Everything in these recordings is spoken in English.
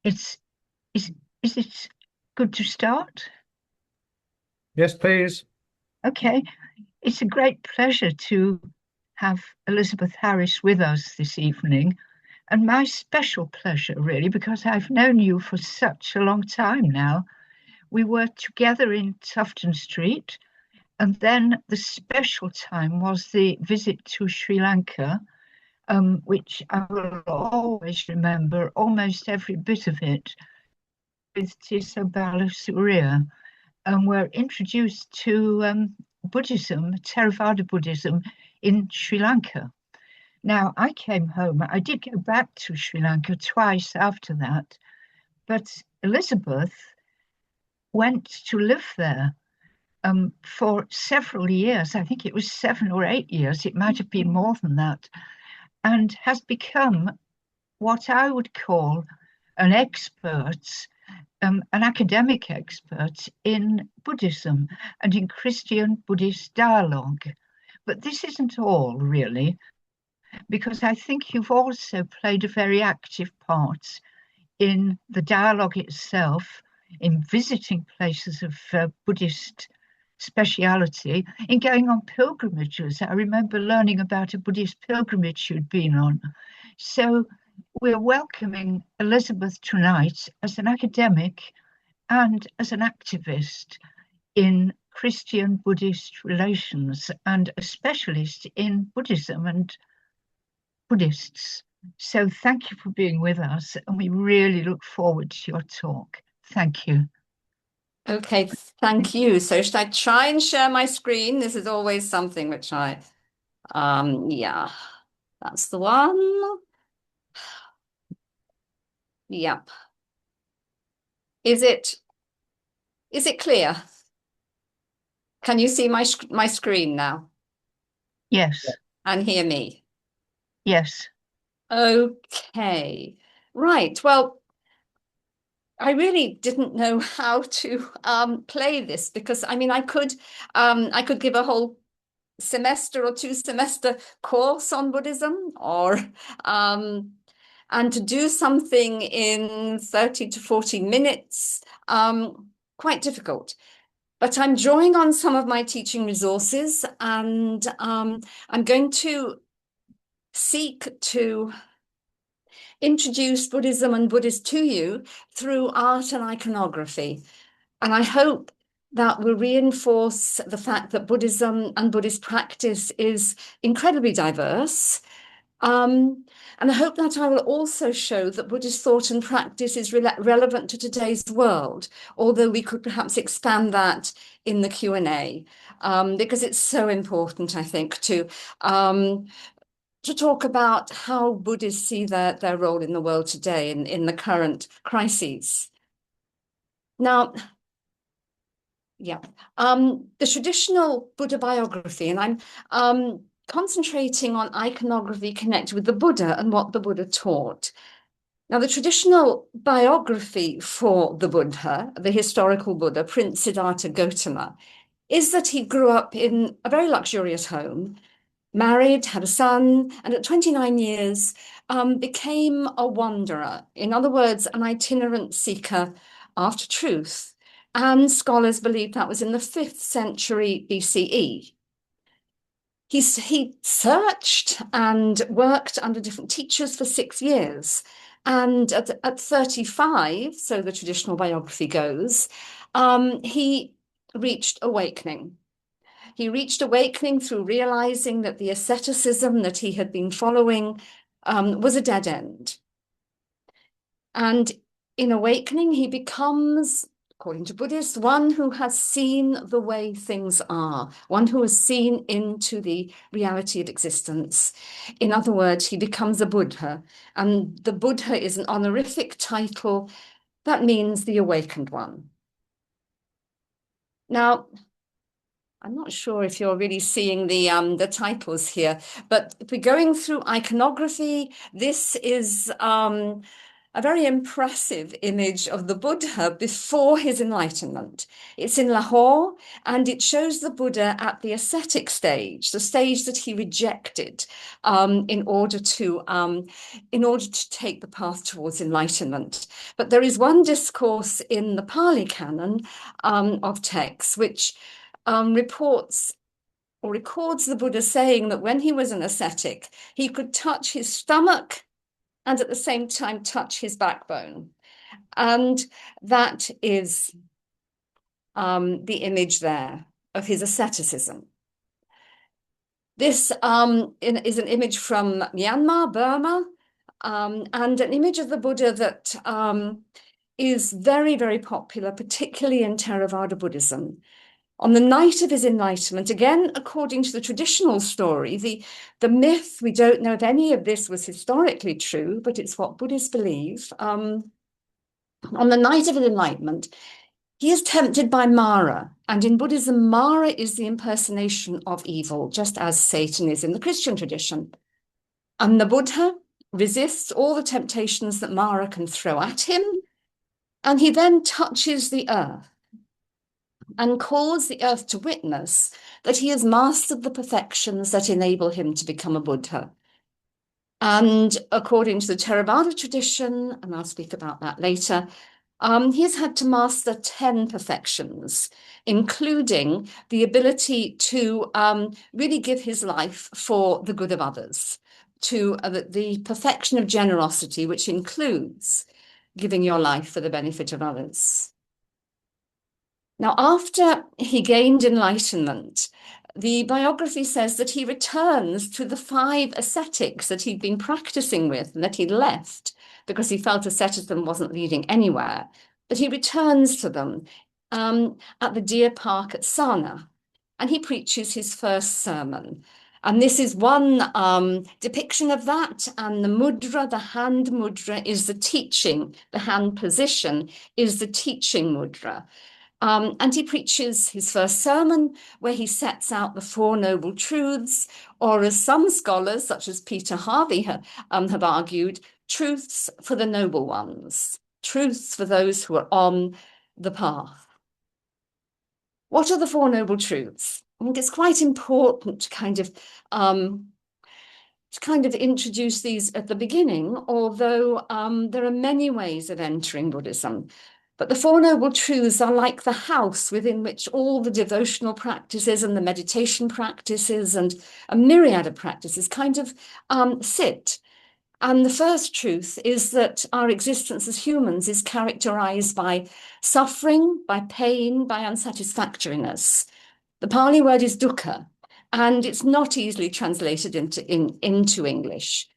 It's is is it good to start? Yes, please. Okay. It's a great pleasure to have Elizabeth Harris with us this evening, and my special pleasure really because I've known you for such a long time now. We were together in Tufton Street, and then the special time was the visit to Sri Lanka, which I will always remember almost every bit of it, with Tisabala Surya, and were introduced to Buddhism, Theravada Buddhism in Sri Lanka. Now, I came home. I did go back to Sri Lanka twice after that, but Elizabeth went to live there for several years. I think it was 7 or 8 years. It might have been more than that, and has become what I would call an expert, an academic expert in Buddhism and in Christian Buddhist dialogue. But this isn't all, really, because I think you've also played a very active part in the dialogue itself, in visiting places of Buddhist speciality, in going on pilgrimages. I remember learning about a Buddhist pilgrimage you'd been on. So we're welcoming Elizabeth tonight as an academic and as an activist in Christian Buddhist relations and a specialist in Buddhism and Buddhists. So thank you for being with us, and we really look forward to your talk. Thank you. Okay, thank you. So should I try and share my screen? This is always something which yeah, that's the one. Yep. Is it clear? Can you see my screen now Yes, and hear me? yes. Okay. Right. Well, I really didn't know how to play this because I mean I could give a whole semester or 2 semester course on Buddhism or and to do something in 30 to 40 minutes, quite difficult. But I'm drawing on some of my teaching resources and I'm going to seek to introduce Buddhism and Buddhists to you through art and iconography. And I hope that will reinforce the fact that Buddhism and Buddhist practice is incredibly diverse. And I hope that I will also show that Buddhist thought and practice is relevant to today's world, although we could perhaps expand that in the Q&A, because it's so important, I think, to talk about how Buddhists see their role in the world today in the current crises. Now, yeah, the traditional Buddha biography, and I'm concentrating on iconography connected with the Buddha and what the Buddha taught. Now, the traditional biography for the Buddha, the historical Buddha, Prince Siddhartha Gautama, is that he grew up in a very luxurious home, married, had a son, and at 29 years became a wanderer. In other words, an itinerant seeker after truth. And scholars believe that was in the 5th century BCE. He searched and worked under different teachers for 6 years. And at 35, so the traditional biography goes, he reached awakening. He reached awakening through realizing that the asceticism that he had been following was a dead end. And in awakening, he becomes, according to Buddhists, one who has seen the way things are, one who has seen into the reality of existence. In other words, he becomes a Buddha. And the Buddha is an honorific title that means the awakened one. Now, I'm not sure if you're really seeing the titles here, but if we're going through iconography, this is a very impressive image of the Buddha before his enlightenment. It's in Lahore, and it shows the Buddha at the ascetic stage, the stage that he rejected in order to take the path towards enlightenment. But there is one discourse in the Pali canon of texts which reports or records the Buddha saying that when he was an ascetic, he could touch his stomach and at the same time touch his backbone. And that is the image there of his asceticism. This is an image from Myanmar, Burma, and an image of the Buddha that is very, very popular, particularly in Theravada Buddhism. On the night of his enlightenment, again, according to the traditional story, the myth, we don't know if any of this was historically true, but it's what Buddhists believe. On the night of his enlightenment, he is tempted by Mara. And in Buddhism, Mara is the impersonation of evil, just as Satan is in the Christian tradition. And the Buddha resists all the temptations that Mara can throw at him. And he then touches the earth and calls the earth to witness that he has mastered the perfections that enable him to become a Buddha. And according to the Theravada tradition, and I'll speak about that later, he's had to master 10 perfections, including the ability to really give his life for the good of others, to the perfection of generosity, which includes giving your life for the benefit of others. Now, after he gained enlightenment, the biography says that he returns to the 5 ascetics that he'd been practicing with and that he'd left because he felt asceticism wasn't leading anywhere. But he returns to them at the deer park at Sana, and he preaches his first sermon. And this is one depiction of that. And the mudra, the hand mudra, is the teaching. The hand position is the teaching mudra. And he preaches his first sermon where he sets out the 4 noble truths, or as some scholars, such as Peter Harvey, have argued, truths for the noble ones, truths for those who are on the path. What are the 4 noble truths? I think it's quite important to kind of introduce these at the beginning, although there are many ways of entering Buddhism. But the 4 noble truths are like the house within which all the devotional practices and the meditation practices and a myriad of practices kind of sit. And the first truth is that our existence as humans is characterized by suffering, by pain, by unsatisfactoriness. The Pali word is dukkha, and it's not easily translated into English.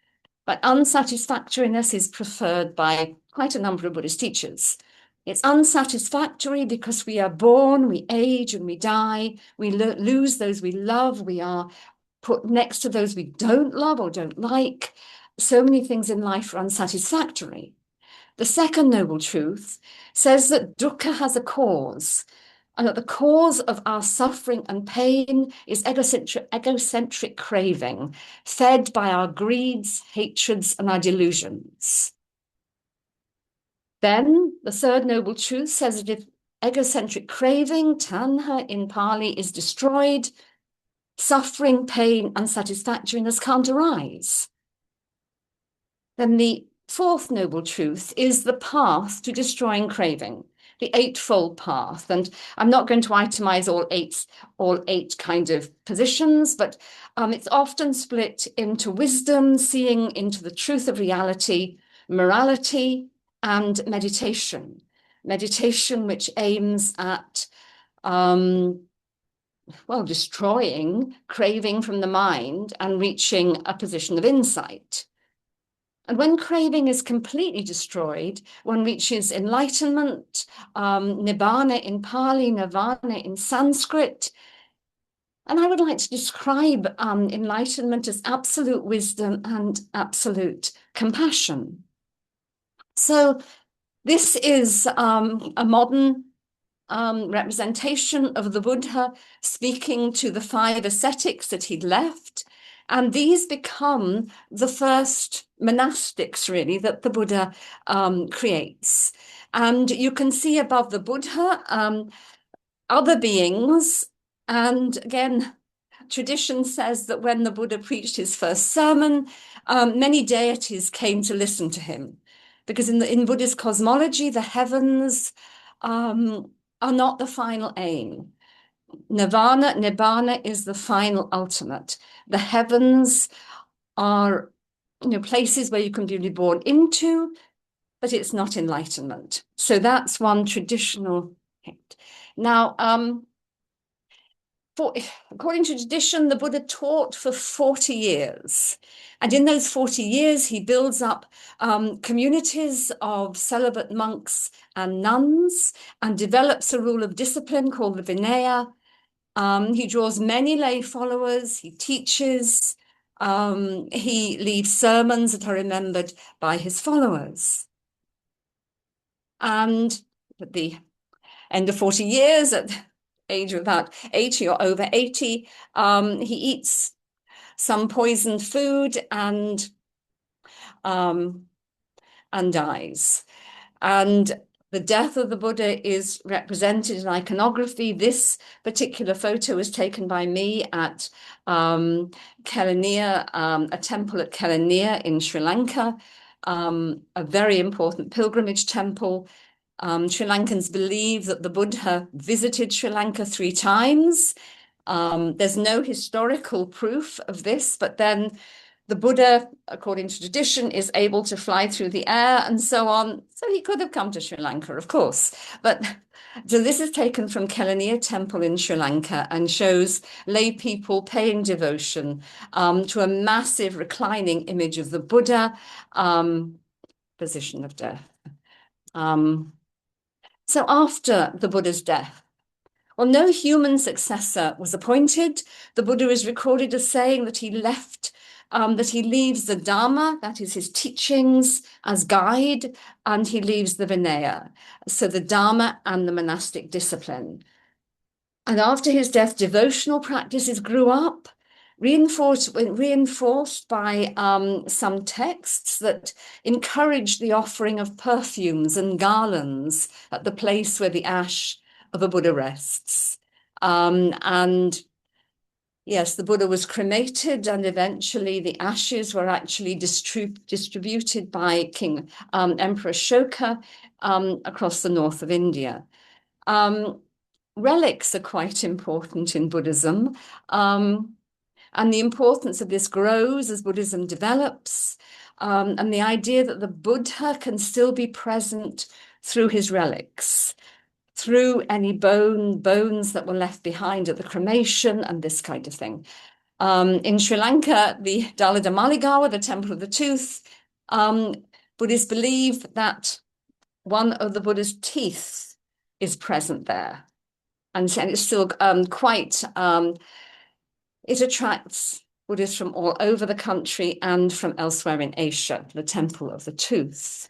But unsatisfactoriness is preferred by quite a number of Buddhist teachers. It's unsatisfactory because we are born, we age and we die, we lose those we love, we are put next to those we don't love or don't like. So many things in life are unsatisfactory. The second noble truth says that dukkha has a cause, and that the cause of our suffering and pain is egocentric craving, fed by our greeds, hatreds, and our delusions. Then the third noble truth says that if egocentric craving, tanha in Pali, is destroyed, suffering, pain, unsatisfactoriness can't arise. Then the fourth noble truth is the path to destroying craving, the eightfold path. And I'm not going to itemize all eight kind of positions, but it's often split into wisdom, seeing into the truth of reality, morality, and meditation. Meditation which aims at destroying craving from the mind and reaching a position of insight. And when craving is completely destroyed, one reaches enlightenment, nibbana in Pali, nirvana in Sanskrit. And I would like to describe enlightenment as absolute wisdom and absolute compassion. So this is a modern representation of the Buddha speaking to the 5 ascetics that he'd left. And these become the first monastics, really, that the Buddha creates. And you can see above the Buddha other beings. And again, tradition says that when the Buddha preached his first sermon, many deities came to listen to him. Because in Buddhist cosmology, the heavens are not the final aim. Nibbana is the final ultimate. The heavens are, places where you can be reborn into, but it's not enlightenment. So that's one traditional hint. Now, according to tradition, the Buddha taught for 40 years. And in those 40 years, he builds up communities of celibate monks and nuns and develops a rule of discipline called the Vinaya. He draws many lay followers, he teaches, he leaves sermons that are remembered by his followers. And at the end of 40 years, at the age of about 80 or over 80, he eats some poisoned food and dies. And the death of the Buddha is represented in iconography. This particular photo was taken by me at Kelaniya, a temple at Kelaniya in Sri Lanka, a very important pilgrimage temple. Sri Lankans believe that the Buddha visited Sri Lanka 3 times. There's no historical proof of this, but then the Buddha, according to tradition, is able to fly through the air and so on. So he could have come to Sri Lanka, of course. But so this is taken from Kelaniya Temple in Sri Lanka and shows lay people paying devotion to a massive reclining image of the Buddha, position of death. So after the Buddha's death, well, no human successor was appointed. The Buddha is recorded as saying that he leaves the Dharma, that is his teachings, as guide, and he leaves the Vinaya, so the Dharma and the monastic discipline. And after his death, devotional practices grew up, reinforced by some texts that encouraged the offering of perfumes and garlands at the place where the ash of a Buddha rests. And yes, the Buddha was cremated, and eventually the ashes were actually distributed by Emperor Ashoka across the north of India. Relics are quite important in Buddhism, and the importance of this grows as Buddhism develops, and the idea that the Buddha can still be present through his relics, through any bones that were left behind at the cremation and this kind of thing. In Sri Lanka, the Dalada Maligawa, the Temple of the Tooth, Buddhists believe that one of the Buddha's teeth is present there. And it's still quite, it attracts Buddhists from all over the country and from elsewhere in Asia, the Temple of the Tooth.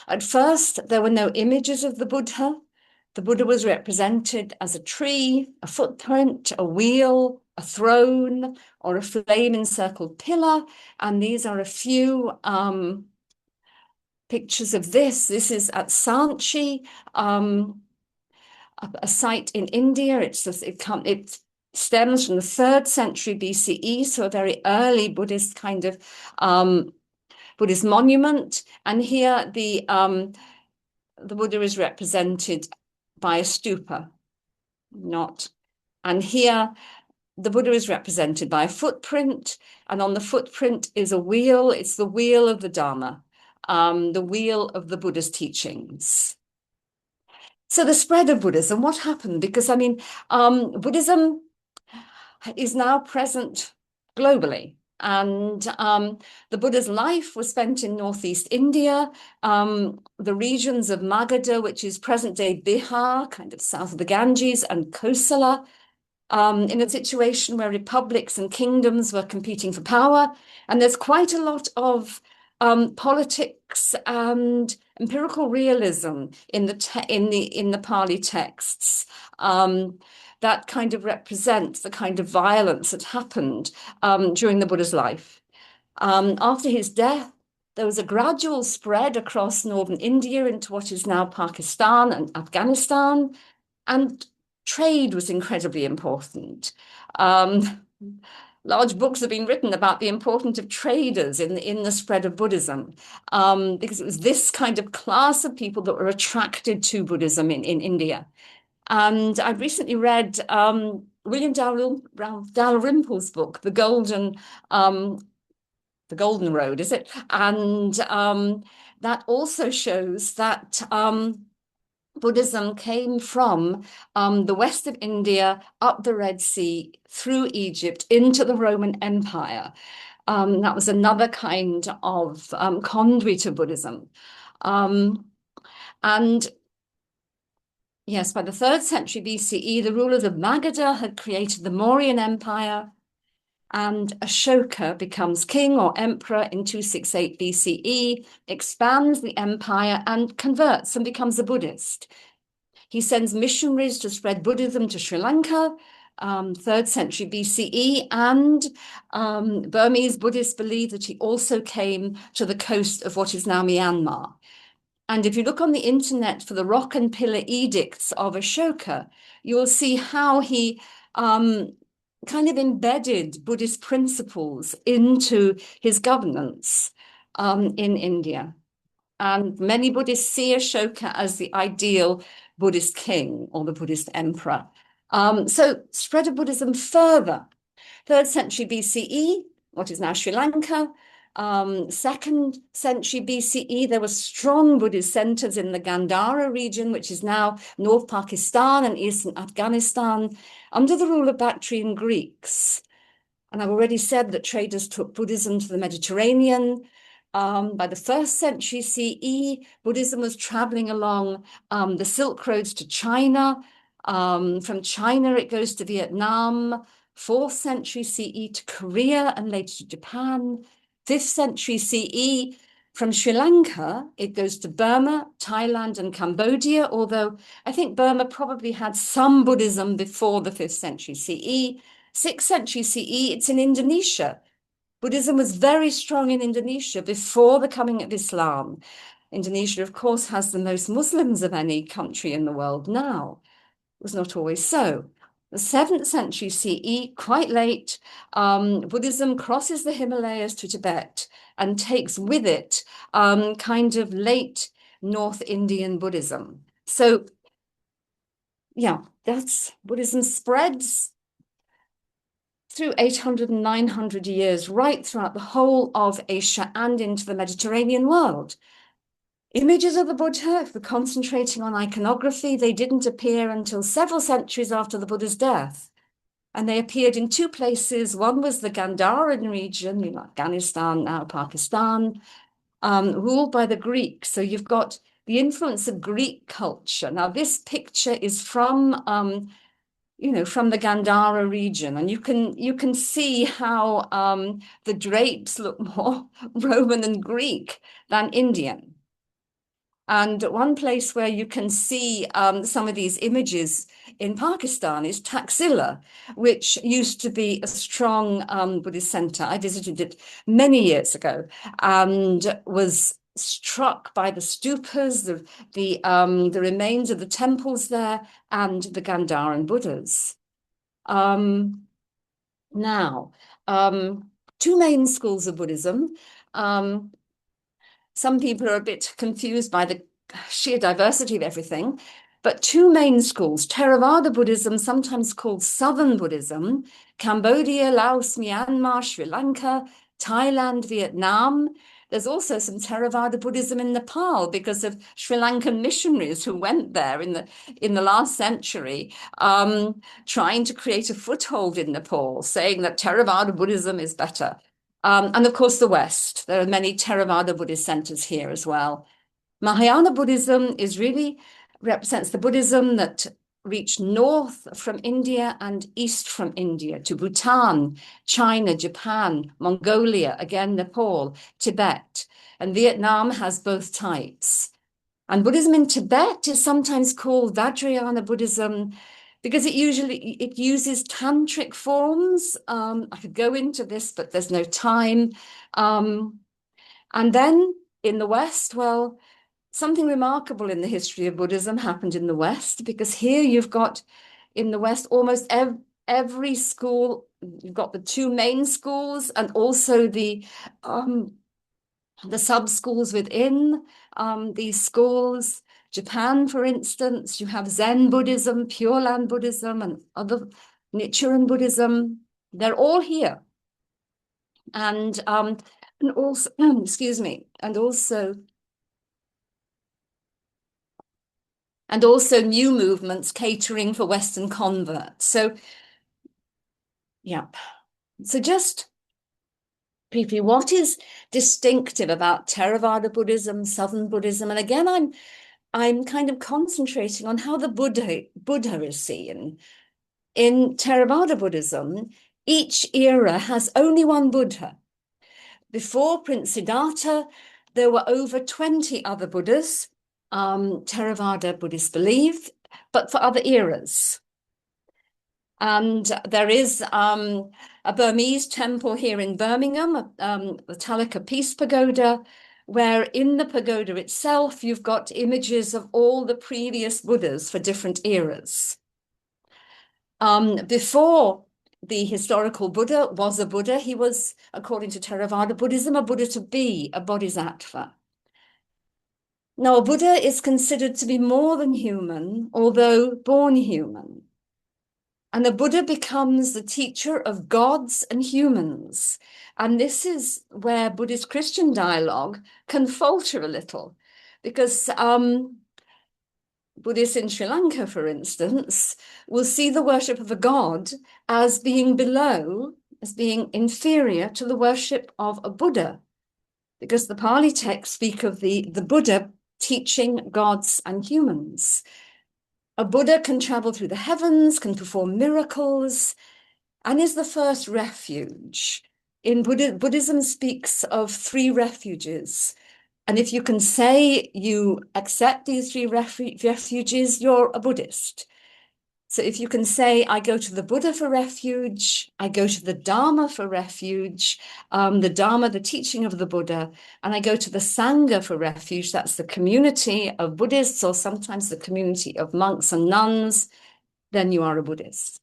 At first, there were no images of the Buddha. The Buddha was represented as a tree, a footprint, a wheel, a throne, or a flame-encircled pillar. And these are a few pictures of this. This is at Sanchi, a site in India. It stems from the 3rd century BCE, so a very early Buddhist kind of Buddhist monument. And here the Buddha is represented by a stupa, and here the Buddha is represented by a footprint, and on the footprint is a wheel. It's the wheel of the Dharma, the wheel of the Buddha's teachings. So the spread of Buddhism, what happened? Because, Buddhism is now present globally. And the Buddha's life was spent in northeast India, the regions of Magadha, which is present-day Bihar, kind of south of the Ganges, and Kosala, in a situation where republics and kingdoms were competing for power. And there's quite a lot of politics and empirical realism in the Pali texts that kind of represents the kind of violence that happened during the Buddha's life. After his death, there was a gradual spread across northern India into what is now Pakistan and Afghanistan, and trade was incredibly important. Large books have been written about the importance of traders in the spread of Buddhism, because it was this kind of class of people that were attracted to Buddhism in India. And I've recently read William Dalrymple's book, The Golden Road, is it? And that also shows that Buddhism came from the west of India, up the Red Sea, through Egypt, into the Roman Empire. That was another kind of conduit of Buddhism. And yes, by the 3rd century BCE, the rulers of Magadha had created the Mauryan Empire, and Ashoka becomes king or emperor in 268 BCE, expands the empire and converts and becomes a Buddhist. He sends missionaries to spread Buddhism to Sri Lanka, 3rd century BCE, and Burmese Buddhists believe that he also came to the coast of what is now Myanmar. And if you look on the internet for the rock and pillar edicts of Ashoka, you will see how he kind of embedded Buddhist principles into his governance in India. And many Buddhists see Ashoka as the ideal Buddhist king or the Buddhist emperor. So spread of Buddhism further. 3rd century BCE, what is now Sri Lanka. 2nd century BCE, there were strong Buddhist centers in the Gandhara region, which is now North Pakistan and eastern Afghanistan, under the rule of Bactrian Greeks. And I've already said that traders took Buddhism to the Mediterranean. By the 1st century CE, Buddhism was traveling along the Silk Roads to China. From China, it goes to Vietnam. 4th century CE to Korea and later to Japan. 5th century CE, from Sri Lanka, it goes to Burma, Thailand, and Cambodia, although I think Burma probably had some Buddhism before the 5th century CE. 6th century CE, it's in Indonesia. Buddhism was very strong in Indonesia before the coming of Islam. Indonesia, of course, has the most Muslims of any country in the world now. It was not always so. The 7th century CE, quite late, Buddhism crosses the Himalayas to Tibet and takes with it kind of late North Indian Buddhism. So, yeah, that's Buddhism spreads through 800 and 900 years, right throughout the whole of Asia and into the Mediterranean world. Images of the Buddha, if we're concentrating on iconography, they didn't appear until several centuries after the Buddha's death. And they appeared in 2 places. One was the Gandharan region, Afghanistan, now Pakistan, ruled by the Greeks. So you've got the influence of Greek culture. Now, this picture is from the Gandhara region, and you can see how the drapes look more Roman and Greek than Indian. And one place where you can see some of these images in Pakistan is Taxila, which used to be a strong Buddhist center. I visited it many years ago and was struck by the stupas, the remains of the temples there, and the Gandharan Buddhas. Now, 2 main schools of Buddhism. Some people are a bit confused by the sheer diversity of everything, but 2 main schools, Theravada Buddhism, sometimes called Southern Buddhism, Cambodia, Laos, Myanmar, Sri Lanka, Thailand, Vietnam. There's also some Theravada Buddhism in Nepal because of Sri Lankan missionaries who went there in the last century, trying to create a foothold in Nepal, saying that Theravada Buddhism is better. And of course, the West. There are many Theravada Buddhist centers here as well. Mahayana Buddhism represents the Buddhism that reached north from India and east from India to Bhutan, China, Japan, Mongolia, again, Nepal, Tibet. And Vietnam has both types. And Buddhism in Tibet is sometimes called Vajrayana Buddhism because it uses tantric forms. I could go into this, but there's no time. And then in the West, well, something remarkable in the history of Buddhism happened in the West, because here you've got in the West almost every school. You've got the two main schools and also the sub-schools within these schools. Japan, for instance, you have Zen Buddhism, Pure Land Buddhism, and other Nichiren Buddhism. They're all here. And also, excuse me, and also new movements catering for Western converts. So, yeah. So just briefly, what is distinctive about Theravada Buddhism, Southern Buddhism? And again, I'm kind of concentrating on how the Buddha is seen. In Theravada Buddhism, each era has only one Buddha. Before Prince Siddhartha, there were over 20 other Buddhas, Theravada Buddhists believe, but for other eras. And there is a Burmese temple here in Birmingham, the Talika Peace Pagoda, where in the pagoda itself, you've got images of all the previous Buddhas for different eras. Before the historical Buddha was a Buddha, he was, according to Theravada Buddhism, a Buddha to be, a bodhisattva. Now, a Buddha is considered to be more than human, although born human. And a Buddha becomes the teacher of gods and humans. And this is where Buddhist-Christian dialogue can falter a little, because Buddhists in Sri Lanka, for instance, will see the worship of a god as being below, as being inferior to the worship of a Buddha, because the Pali texts speak of the Buddha teaching gods and humans. A Buddha can travel through the heavens, can perform miracles, and is the first refuge. In Buddhism speaks of 3 refuges. And if you can say you accept these 3 refuges, you're a Buddhist. So if you can say, I go to the Buddha for refuge, I go to the Dharma for refuge, the Dharma, the teaching of the Buddha, and I go to the Sangha for refuge, that's the community of Buddhists, or sometimes the community of monks and nuns, then you are a Buddhist.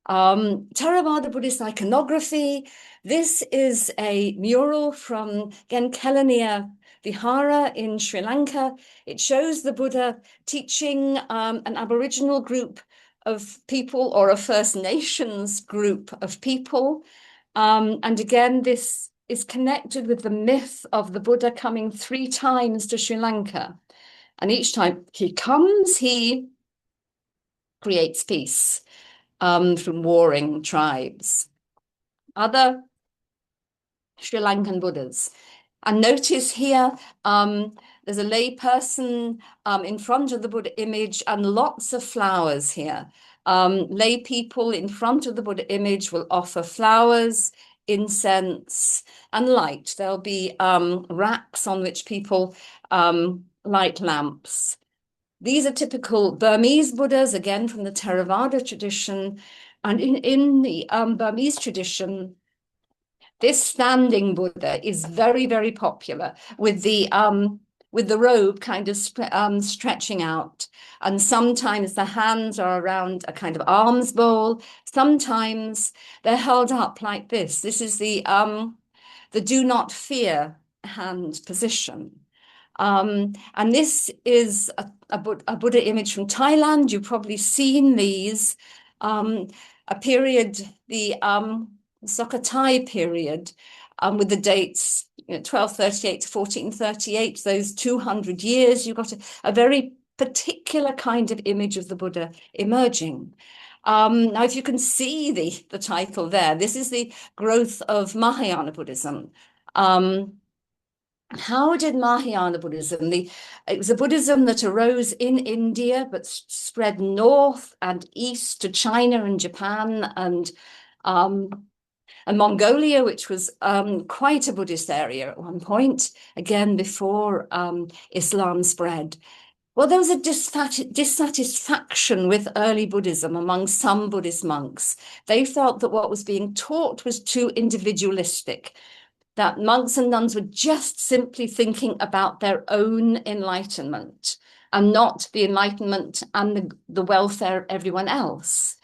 Theravada Buddhist iconography. This is a mural from, again, Kelaniya Vihara in Sri Lanka. It shows the Buddha teaching an Aboriginal group of people, or a First Nations group of people. And again, this is connected with the myth of the Buddha coming 3 times to Sri Lanka. And each time he comes, he creates peace from warring tribes. Other Sri Lankan Buddhas. And notice here, there's a lay person in front of the Buddha image and lots of flowers here. Lay people in front of the Buddha image will offer flowers, incense, and light. There'll be racks on which people light lamps. These are typical Burmese Buddhas, again from the Theravada tradition. And in the Burmese tradition, this standing Buddha is very, very popular, with the robe kind of stretching out. And sometimes the hands are around a kind of alms bowl. Sometimes they're held up like this. This is the do not fear hand position. And this is a Buddha image from Thailand. You've probably seen these. A period, the Sukhothai period, with the dates 1238 to 1438, those 200 years, you've got a very particular kind of image of the Buddha emerging. Now, if you can see the title there, this is the growth of Mahayana Buddhism. How did Mahayana Buddhism, it was a Buddhism that arose in India, but spread north and east to China and Japan, and And Mongolia, which was quite a Buddhist area at one point, again before Islam spread. Well, there was a dissatisfaction with early Buddhism among some Buddhist monks. They felt that what was being taught was too individualistic, that monks and nuns were just simply thinking about their own enlightenment and not the enlightenment and the welfare of everyone else.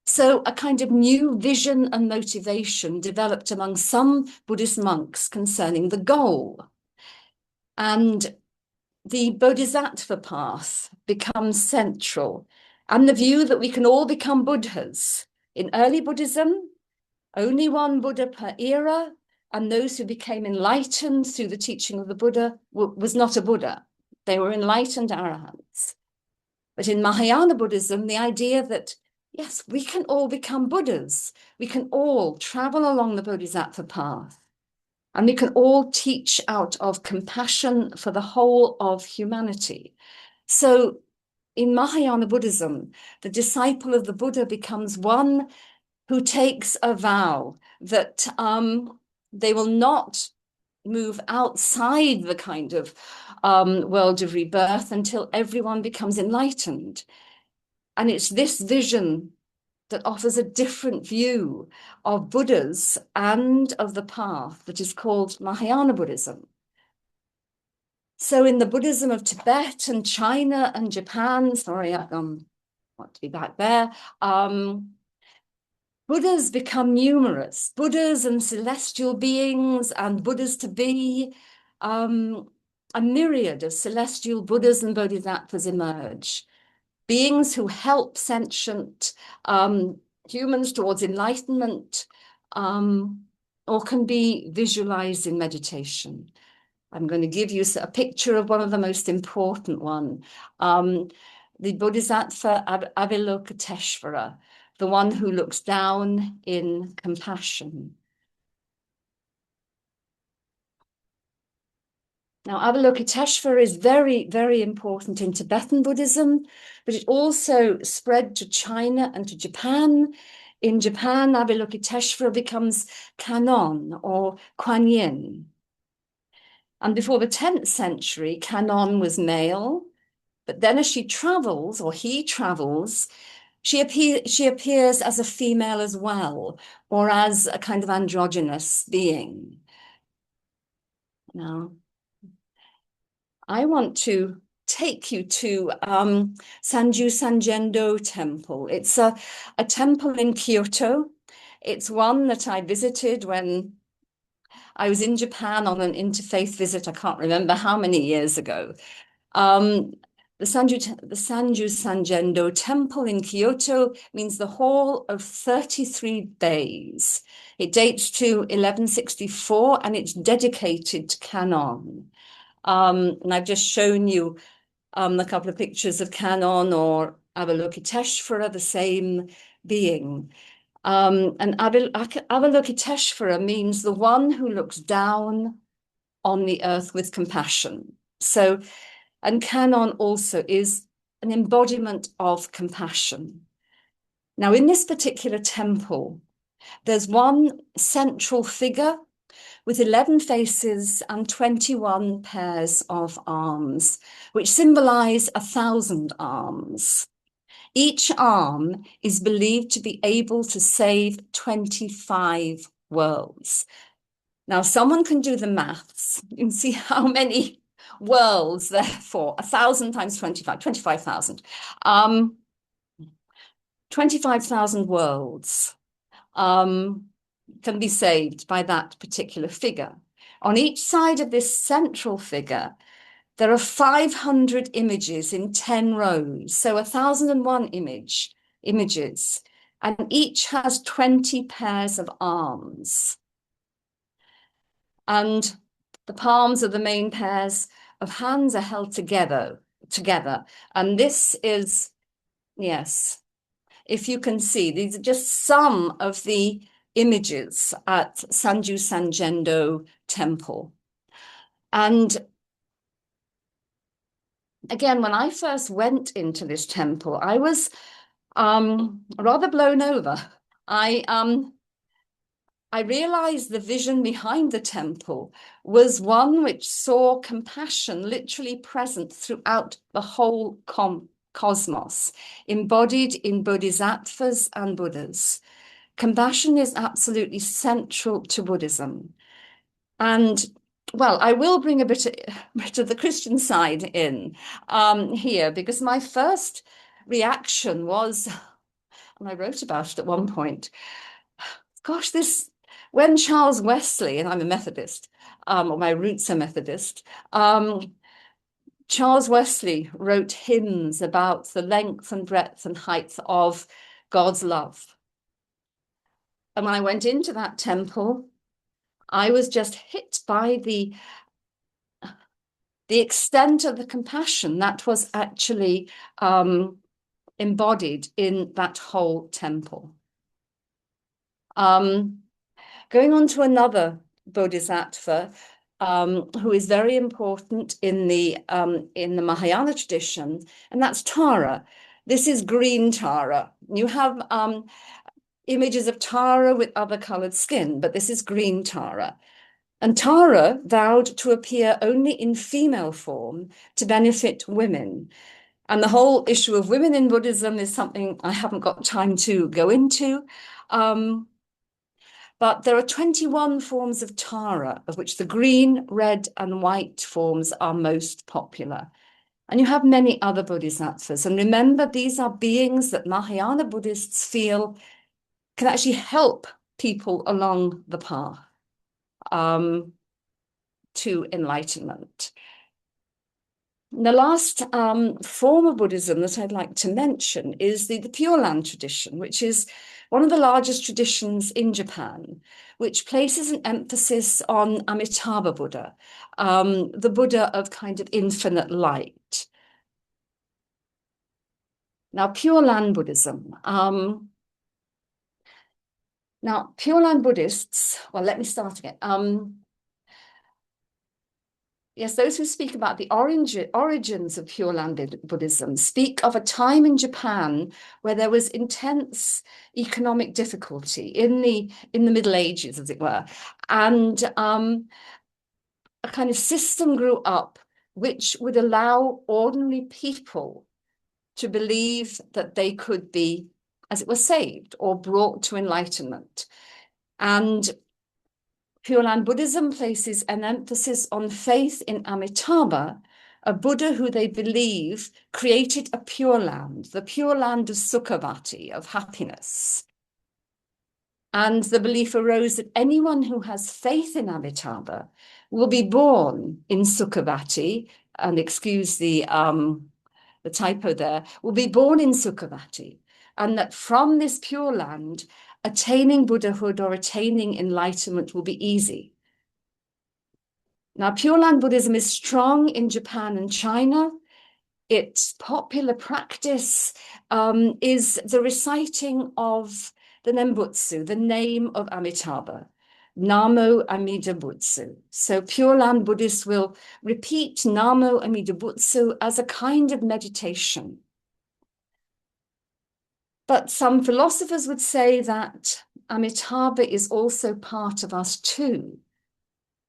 So a kind of new vision and motivation developed among some Buddhist monks concerning the goal. And the Bodhisattva path becomes central, and the view that we can all become Buddhas. In early Buddhism, only one Buddha per era, and those who became enlightened through the teaching of the Buddha was not a Buddha. They were enlightened arahants. But in Mahayana Buddhism, the idea that, yes, we can all become Buddhas. We can all travel along the Bodhisattva path. And we can all teach out of compassion for the whole of humanity. So in Mahayana Buddhism, the disciple of the Buddha becomes one who takes a vow that they will not move outside the kind of world of rebirth until everyone becomes enlightened. And it's this vision that offers a different view of Buddhas and of the path that is called Mahayana Buddhism. So in the Buddhism of Tibet and China and Japan, sorry, I want to be back there, Buddhas become numerous. Buddhas and celestial beings and Buddhas to be, a myriad of celestial Buddhas and Bodhisattvas emerge. Beings who help sentient humans towards enlightenment, or can be visualized in meditation. I'm going to give you a picture of one of the most important one, the Bodhisattva Avalokiteshvara, the one who looks down in compassion. Now, Avalokiteshvara is very, very important in Tibetan Buddhism, but it also spread to China and to Japan. In Japan, Avalokiteshvara becomes Kannon or Kuan Yin. And before the 10th century, Kannon was male, but then as she travels, or he travels, she appears as a female as well, or as a kind of androgynous being. Now, I want to take you to Sanju Sanjendo Temple. It's a temple in Kyoto. It's one that I visited when I was in Japan on an interfaith visit. I can't remember how many years ago. The Sanju Sanjendo Temple in Kyoto means the hall of 33 bays. It dates to 1164 and it's dedicated to Kannon. And I've just shown you a couple of pictures of Kannon or Avalokiteshvara, the same being. And Avalokiteshvara means the one who looks down on the earth with compassion. So, and Kannon also is an embodiment of compassion. Now, in this particular temple, there's one central figure with 11 faces and 21 pairs of arms, which symbolize 1,000 arms. Each arm is believed to be able to save 25 worlds. Now, someone can do the maths. You can see how many worlds, therefore, 1,000 times 25, 25,000. 25,000 worlds can be saved by that particular figure. On each side of this central figure, there are 500 images in 10 rows, so 1,001 images, and each has 20 pairs of arms. And the palms of the main pairs of hands are held together. And this is, yes, if you can see, these are just some of the images at Sanju Sanjendo Temple. And again, when I first went into this temple, I was rather blown over. I I realized the vision behind the temple was one which saw compassion literally present throughout the whole cosmos, embodied in bodhisattvas and Buddhas. Compassion is absolutely central to Buddhism. And well, I will bring a bit of the Christian side in here, because my first reaction was, and I wrote about it at one point, gosh, when Charles Wesley, and I'm a Methodist, or my roots are Methodist, Charles Wesley wrote hymns about the length and breadth and height of God's love. And when I went into that temple, I was just hit by the extent of the compassion that was actually embodied in that whole temple. Going on to another bodhisattva who is very important in the Mahayana tradition, and that's Tara. This is green Tara. You have images of Tara with other colored skin, but this is green Tara. And Tara vowed to appear only in female form to benefit women. And the whole issue of women in Buddhism is something I haven't got time to go into. But there are 21 forms of Tara, of which the green, red, and white forms are most popular. And you have many other bodhisattvas. And remember, these are beings that Mahayana Buddhists feel can actually help people along the path to enlightenment. The last form of Buddhism that I'd like to mention is the Pure Land tradition, which is one of the largest traditions in Japan, which places an emphasis on Amitabha Buddha, the Buddha of kind of infinite light. Now, Pure Land Buddhism. Now, Pure Land Buddhists, well, let me start again. Yes, those who speak about the origins of Pure Land Buddhism speak of a time in Japan where there was intense economic difficulty in the Middle Ages, as it were, and a kind of system grew up which would allow ordinary people to believe that they could be, as it were, saved or brought to enlightenment. And Pure Land Buddhism places an emphasis on faith in Amitabha, a Buddha who they believe created a pure land, the pure land of Sukhavati, of happiness. And the belief arose that anyone who has faith in Amitabha will be born in Sukhavati, and excuse the typo there, will be born in Sukhavati, and that from this pure land, attaining Buddhahood or attaining enlightenment will be easy. Now, Pure Land Buddhism is strong in Japan and China. Its popular practice is the reciting of the Nembutsu, the name of Amitabha, Namo Amida Butsu. So Pure Land Buddhists will repeat Namo Amida Butsu as a kind of meditation. But some philosophers would say that Amitabha is also part of us too.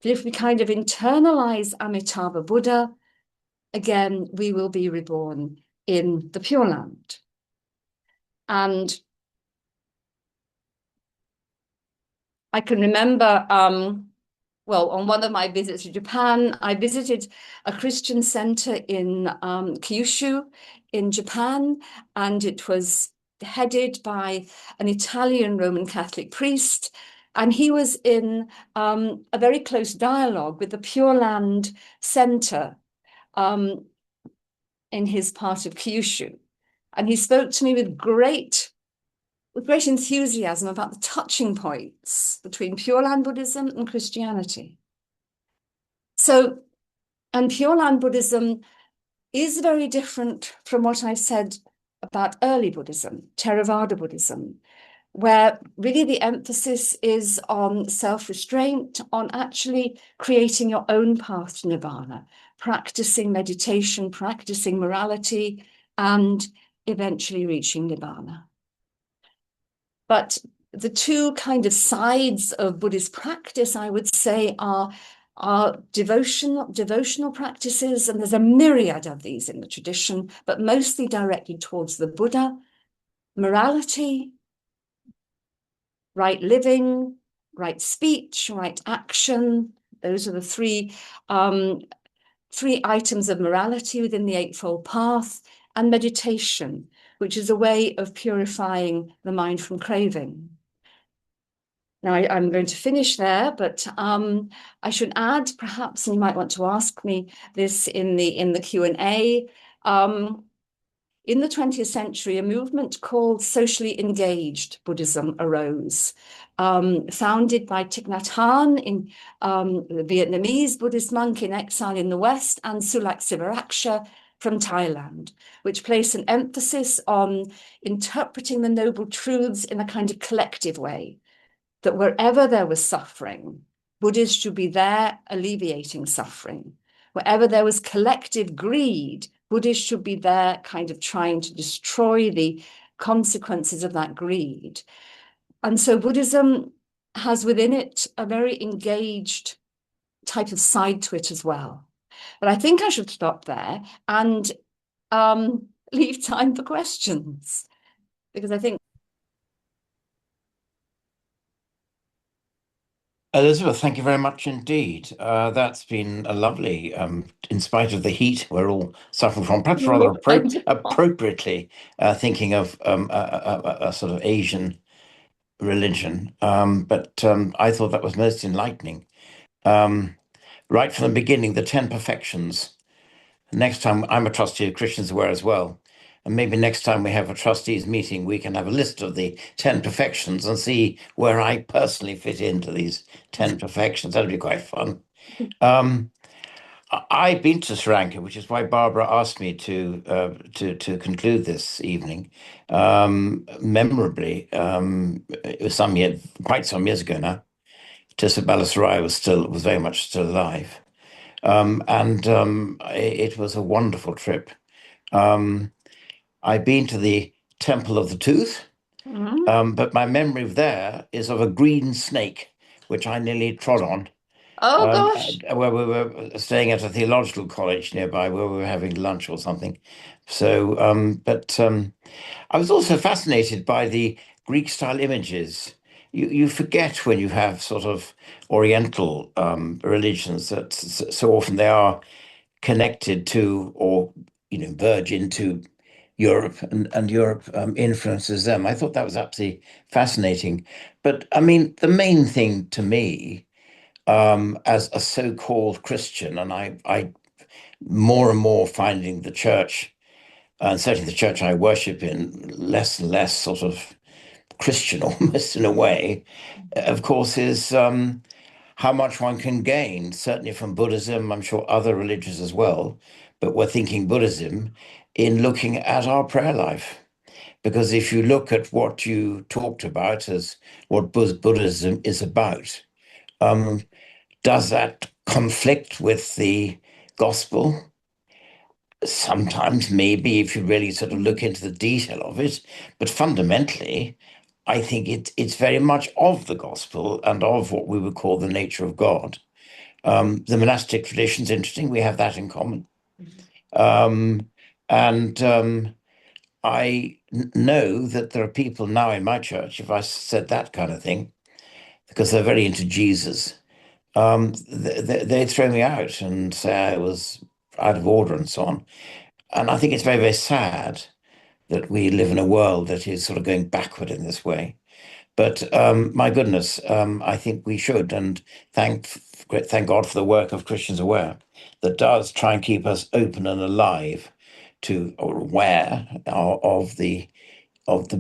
That if we kind of internalize Amitabha Buddha, again, we will be reborn in the Pure Land. And I can remember, well, on one of my visits to Japan, I visited a Christian center in Kyushu in Japan, and it was headed by an Italian Roman Catholic priest, and he was in a very close dialogue with the Pure Land Center in his part of Kyushu. And he spoke to me with great enthusiasm about the touching points between Pure Land Buddhism and Christianity. So, and Pure Land Buddhism is very different from what I said about early Buddhism, Theravada Buddhism, where really the emphasis is on self-restraint, on actually creating your own path to Nibbana, practicing meditation, practicing morality, and eventually reaching Nibbana. But the two kind of sides of Buddhist practice, I would say, are devotional practices, and there's a myriad of these in the tradition, but mostly directed towards the Buddha. Morality, right living, right speech, right action. Those are the three items of morality within the Eightfold Path, and meditation, which is a way of purifying the mind from craving. Now, I'm going to finish there, but I should add, perhaps, and you might want to ask me this in the Q&A, in the 20th century, a movement called socially engaged Buddhism arose, founded by Thich Nhat Hanh, the Vietnamese Buddhist monk in exile in the West, and Sulak Sivaraksha from Thailand, which placed an emphasis on interpreting the Noble Truths in a kind of collective way, that wherever there was suffering, Buddhists should be there alleviating suffering. Wherever there was collective greed, Buddhists should be there kind of trying to destroy the consequences of that greed. And so Buddhism has within it a very engaged type of side to it as well. But I think I should stop there and leave time for questions, because I think Elizabeth, thank you very much indeed. That's been a lovely, in spite of the heat we're all suffering from, perhaps rather appropriately thinking of a sort of Asian religion. But I thought that was most enlightening. Right from the beginning, the 10 perfections. Next time, I'm a trustee of Christians Aware as well. And maybe next time we have a trustees meeting, we can have a list of the 10 perfections and see where I personally fit into these 10 perfections. That'd be quite fun. I've been to Sri Lanka, which is why Barbara asked me to conclude this evening. Memorably, it was quite some years ago now. Tissa Balasaraya was very much still alive. It was a wonderful trip. I've been to the Temple of the Tooth, but my memory there is of a green snake, which I nearly trod on. Oh, gosh. Where we were staying at a theological college nearby, where we were having lunch or something. So, I was also fascinated by the Greek-style images. You forget when you have sort of Oriental religions that so often they are connected to, or verge into Europe, and Europe influences them. I thought that was absolutely fascinating. But I mean, the main thing to me, as a so-called Christian, and I more and more finding the church, and certainly the church I worship in, less and less sort of Christian almost in a way, of course, is how much one can gain, certainly from Buddhism, I'm sure other religions as well, but we're thinking Buddhism in looking at our prayer life. Because if you look at what you talked about as what Buddhism is about, does that conflict with the gospel? Sometimes, maybe, if you really sort of look into the detail of it, but fundamentally, I think it's very much of the gospel and of what we would call the nature of God. The monastic tradition is interesting. We have that in common. I know that there are people now in my church, if I said that kind of thing, because they're very into Jesus, they throw me out and say I was out of order and so on. And I think it's very, very sad that we live in a world that is sort of going backward in this way. But my goodness, I think we should, and thank God for the work of Christians Aware that does try and keep us open and alive to, or aware of the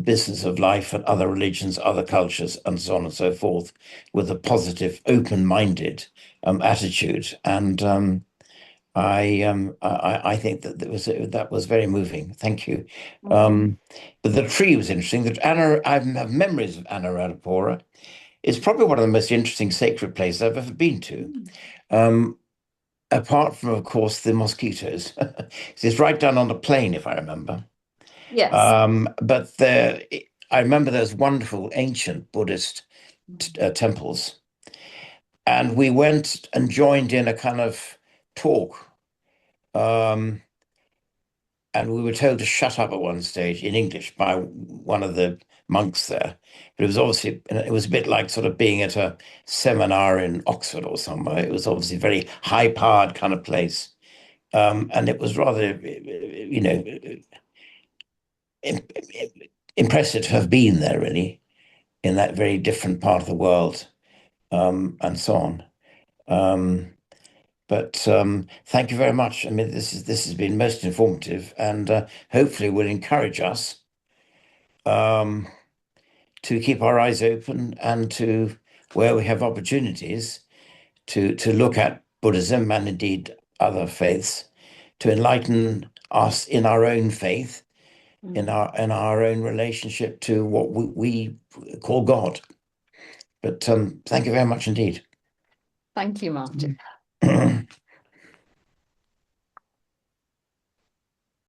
business of life and other religions, other cultures, and so on and so forth, with a positive, open-minded attitude. And I think that was very moving. Thank you. But the tree was interesting. I have memories of Anuradhapura. It's probably one of the most interesting sacred places I've ever been to. Apart from, of course, the mosquitoes. It's right down on the plain, if I remember. Yes. But I remember those wonderful ancient Buddhist temples, and we went and joined in a kind of talk. Um, and we were told to shut up at one stage in English by one of the monks there. But it was a bit like sort of being at a seminar in Oxford or somewhere. It was obviously a very high-powered kind of place. And it was rather, im- impressive to have been there, really, in that very different part of the world, and so on. But thank you very much. I mean, this has been most informative, and hopefully will encourage us um, to keep our eyes open and to, where we have opportunities, to look at Buddhism and indeed other faiths, to enlighten us in our own faith, in our own relationship to what we call God. But thank you very much indeed. Thank you, Martin.